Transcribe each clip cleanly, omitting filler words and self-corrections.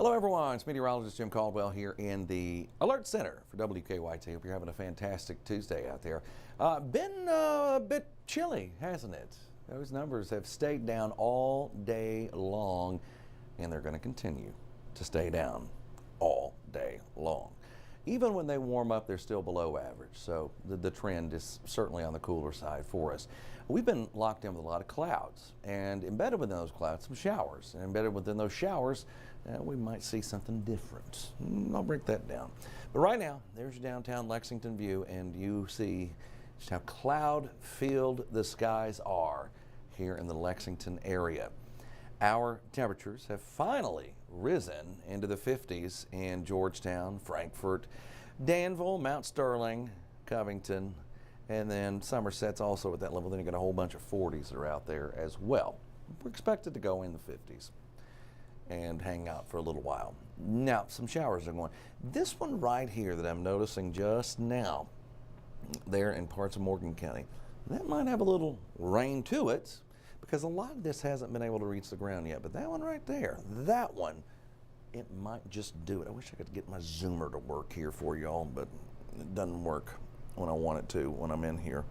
Hello everyone, it's Meteorologist Jim Caldwell here in the Alert Center for WKYT. Hope you're having a fantastic Tuesday out there. Been a bit chilly, hasn't it? Those numbers have stayed down all day long, and they're going to continue to stay down all day long. Even when they warm up, they're still below average, so the trend is certainly on the cooler side for us. We've been locked in with a lot of clouds, and embedded within those clouds, some showers. And embedded within those showers, we might see something different. I'll break that down. But right now, there's your downtown Lexington view, and you see just how cloud-filled the skies are here in the Lexington area. Our temperatures have finally risen into the 50s in Georgetown, Frankfort, Danville, Mount Sterling, Covington, and then Somerset's also at that level. Then you got a whole bunch of 40s that are out there as well. We're expected to go in the 50s and hang out for a little while. Now, some showers are going. This one right here that I'm noticing just now, there in parts of Morgan County, that might have a little rain to it, because a lot of this hasn't been able to reach the ground yet. But that one right there, that one, it might just do it. I wish I could get my zoomer to work here for y'all, but it doesn't work when I want it to when I'm in here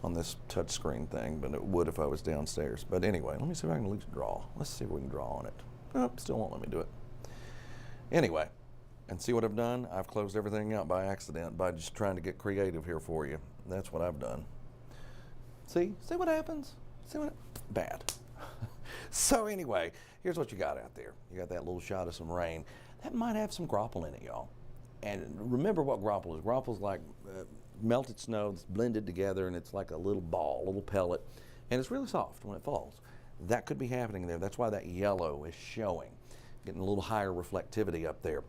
on this touch screen thing, but it would if I was downstairs. But anyway, let me see if I can at least draw. Let's see if we can draw on it. Nope, still won't let me do it. Anyway, and see what I've done? I've closed everything out by accident by just trying to get creative here for you. That's what I've done. See what happens? See what? Bad. So anyway, here's what you got out there. You got that little shot of some rain. That might have some graupel in it, y'all. And remember what graupel is. Graupel is like melted snow that's blended together, and it's like a little ball, a little pellet, and it's really soft when it falls. That could be happening there. That's why that yellow is showing, getting a little higher reflectivity up there.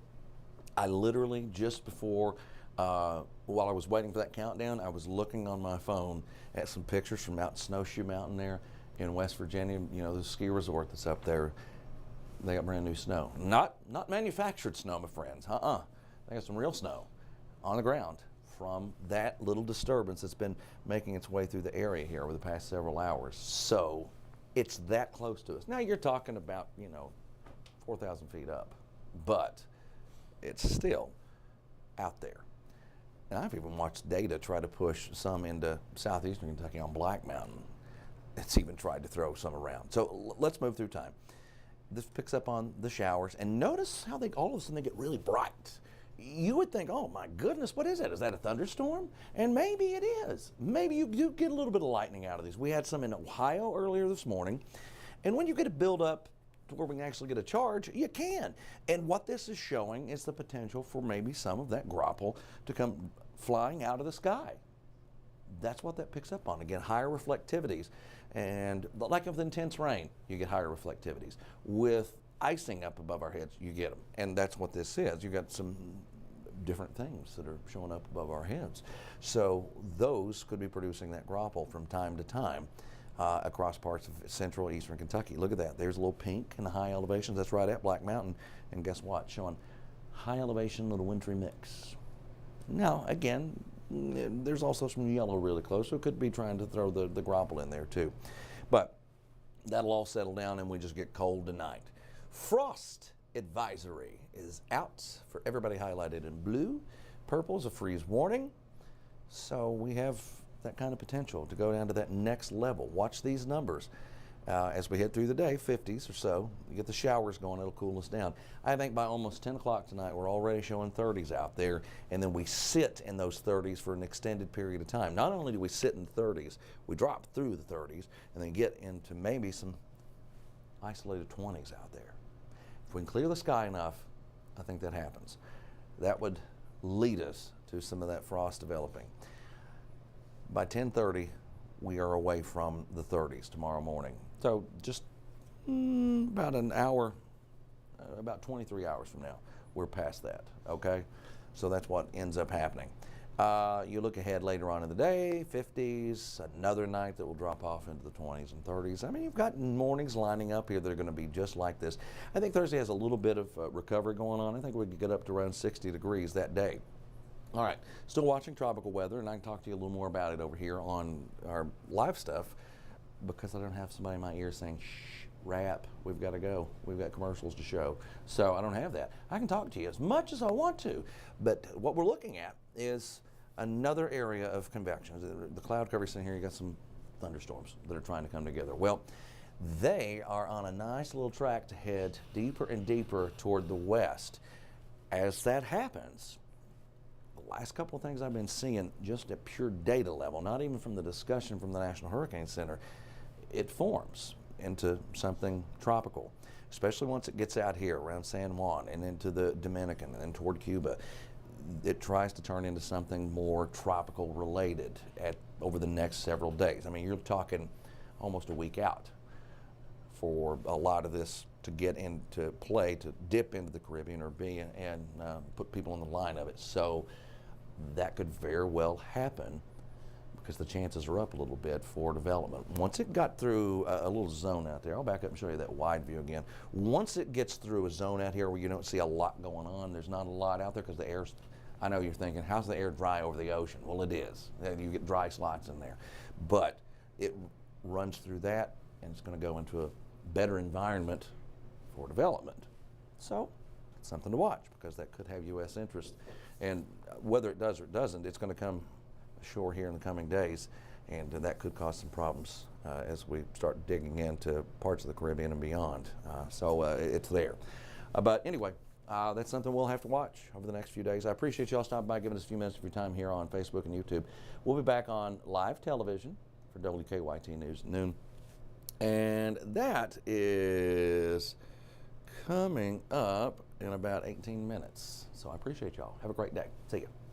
I literally, just before, while I was waiting for that countdown, I was looking on my phone at some pictures from out Snowshoe Mountain there in West Virginia, you know, the ski resort that's up there. They got brand new snow. Not manufactured snow, my friends. They got some real snow on the ground from that little disturbance that's been making its way through the area here over the past several hours. So it's that close to us. Now you're talking about, 4,000 feet up, but it's still out there. And I've even watched data try to push some into southeastern Kentucky on Black Mountain. It's even tried to throw some around. So let's move through time. This picks up on the showers, and notice how they all of a sudden they get really bright. You would think, oh my goodness, what is that? Is that a thunderstorm? And maybe it is. Maybe you do get a little bit of lightning out of these. We had some in Ohio earlier this morning. And when you get a build up to where we can actually get a charge, you can. And what this is showing is the potential for maybe some of that graupel to come flying out of the sky. That's what that picks up on. Again, higher reflectivities. And like with intense rain, you get higher reflectivities. With icing up above our heads, you get them. And that's what this is. You got some different things that are showing up above our heads. So those could be producing that graupel from time to time across parts of central eastern Kentucky. Look at that. There's a little pink in the high elevations. That's right at Black Mountain. And guess what? Showing high elevation, little wintry mix. Now, again, there's also some yellow really close, so it could be trying to throw the graupel in there too. But that'll all settle down and we just get cold tonight. Frost advisory is out for everybody highlighted in blue. Purple is a freeze warning. So we have that kind of potential to go down to that next level. Watch these numbers. As we head through the day, 50s or so, you get the showers going, it'll cool us down. I think by almost 10 o'clock tonight, we're already showing 30s out there, and then we sit in those 30s for an extended period of time. Not only do we sit in the 30s, we drop through the 30s, and then get into maybe some isolated 20s out there. If we can clear the sky enough, I think that happens. That would lead us to some of that frost developing. By 10:30, we are away from the 30s tomorrow morning. So just about an hour, about 23 hours from now, we're past that, okay? So that's what ends up happening. You look ahead later on in the day, 50s, another night that will drop off into the 20s and 30s. I mean, you've got mornings lining up here that are going to be just like this. I think Thursday has a little bit of recovery going on. I think we could get up to around 60 degrees that day. All right, still watching tropical weather, and I can talk to you a little more about it over here on our live stuff because I don't have somebody in my ear saying, shh, wrap. We've got to go. We've got commercials to show. So I don't have that. I can talk to you as much as I want to, but what we're looking at is another area of convection. The cloud cover in here, you got some thunderstorms that are trying to come together. Well, they are on a nice little track to head deeper and deeper toward the west. As that happens, the last couple of things I've been seeing, just at pure data level, not even from the discussion from the National Hurricane Center, it forms into something tropical, especially once it gets out here around San Juan and into the Dominican and then toward Cuba. It tries to turn into something more tropical related over the next several days. I mean, you're talking almost a week out for a lot of this to get into play, to dip into the Caribbean or be and put people on the line of it. So that could very well happen, because the chances are up a little bit for development. Once it got through a little zone out there, I'll back up and show you that wide view again. Once it gets through a zone out here where you don't see a lot going on, there's not a lot out there because the air's, I know you're thinking, how's the air dry over the ocean? Well, it is. You get dry slots in there. But it runs through that, and it's going to go into a better environment for development. So it's something to watch, because that could have U.S. interest. And whether it does or doesn't, it's going to come ashore here in the coming days, and that could cause some problems as we start digging into parts of the Caribbean and beyond. So it's there. But anyway, that's something we'll have to watch over the next few days. I appreciate you all stopping by, giving us a few minutes of your time here on Facebook and YouTube. We'll be back on live television for WKYT News at noon. And that is coming up in about 18 minutes. So I appreciate y'all. Have a great day. See you.